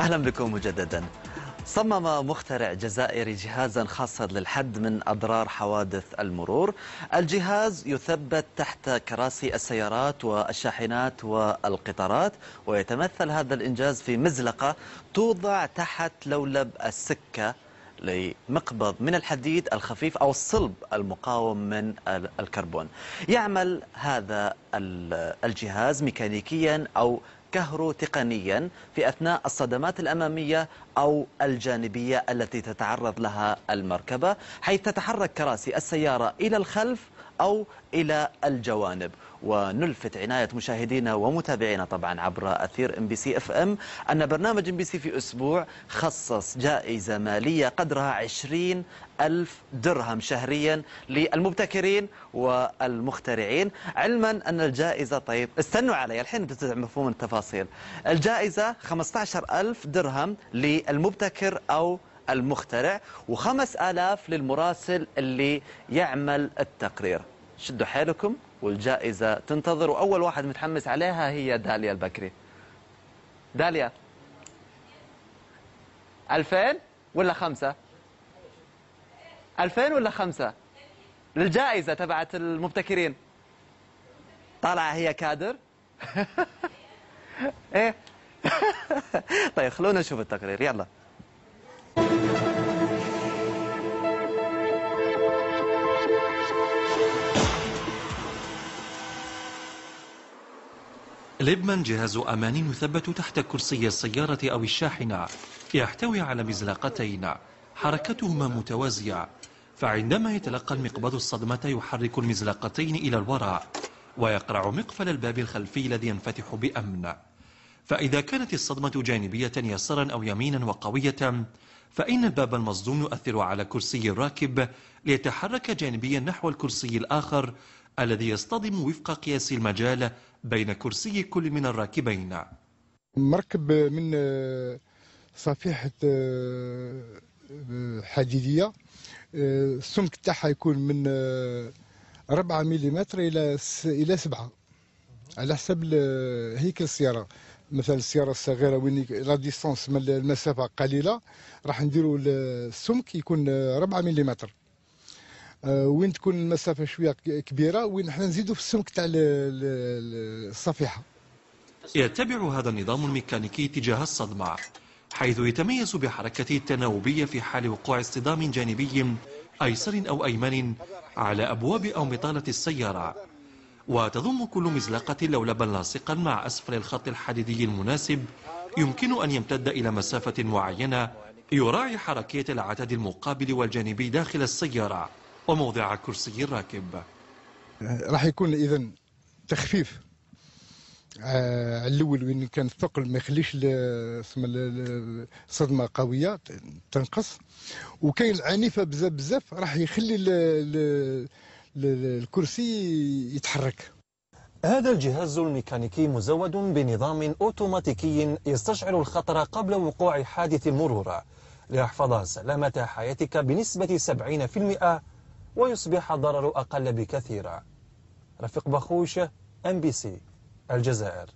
أهلا بكم مجددا. صمم مخترع جزائري جهازا خاصا للحد من أضرار حوادث المرور. الجهاز يثبت تحت كراسي السيارات والشاحنات والقطارات، ويتمثل هذا الإنجاز في مزلقة توضع تحت لولب السكة لمقبض من الحديد الخفيف أو الصلب المقاوم من الكربون. يعمل هذا الجهاز ميكانيكيا أو كهرو-تقنيا في أثناء الصدمات الأمامية أو الجانبية التي تتعرض لها المركبة، حيث تتحرك كراسي السيارة إلى الخلف أو إلى الجوانب. ونلفت عناية مشاهدينا ومتابعينا طبعا عبر أثير MBC FM أن برنامج MBC في أسبوع خصص جائزة مالية قدرها 20,000 درهم شهريا للمبتكرين والمخترعين، علما أن الجائزة، طيب استنوا علي الحين بتعرفون التفاصيل، الجائزة 15,000 درهم للمبتكر أو المخترع، و5,000 للمراسل اللي يعمل التقرير. شدوا حيلكم والجائزة تنتظر، وأول واحد متحمس عليها هي داليا البكري. داليا 2000 ولا 5؟ 2000 ولا 5 للجائزة تبعت المبتكرين؟ طالعة هي كادر. ايه. طيب خلونا نشوف التقرير، يلا. ليبمان جهاز أمان يثبت تحت كرسي السيارة أو الشاحنة، يحتوي على مزلقتين حركتهما متوازية، فعندما يتلقى المقبض الصدمة يحرك المزلقتين إلى الوراء ويقرع مقفل الباب الخلفي الذي ينفتح بأمن. فإذا كانت الصدمة جانبية يسارا أو يمينا وقوية، فإن الباب المصدوم يؤثر على كرسي الراكب ليتحرك جانبيا نحو الكرسي الآخر الذي يصطدم وفق قياس المجال بين كرسي كل من الراكبين. مركب من صفيحة حديدية، السمك تاعها يكون من 4 ملم إلى 7 على حسب هيكل السيارة. مثلا السيارة الصغيرة وين لا ديستونس من المسافة قليلة راح نديروا السمك يكون 4 ملم. وين تكون المسافة شوية كبيرة وين احنا نزيدوا في السمك تاع الصفيحة. يتبع هذا النظام الميكانيكي اتجاه الصدمة، حيث يتميز بحركته التناوبية في حال وقوع اصطدام جانبي أيسر أو أيمن على أبواب أو مطالة السيارة. وتضم كل مزلقة لولبا لاصقا مع أسفل الخط الحديدي المناسب يمكن أن يمتد إلى مسافة معينة، يراعي حركية العتاد المقابل والجانبي داخل السيارة وموضع كرسي الراكب. راح يكون إذن تخفيف على الأول وين كان الثقل ما يخليش الصدمة قوية تنقص، وكاين العنيفة بزاف بزاف راح يخلي الكرسي يتحرك. هذا الجهاز الميكانيكي مزود بنظام أوتوماتيكي يستشعر الخطر قبل وقوع حادث المرور ليحفظ سلامة حياتك بنسبة 70% ويصبح الضرر أقل بكثير. رفيق بخوش، MBC الجزائر.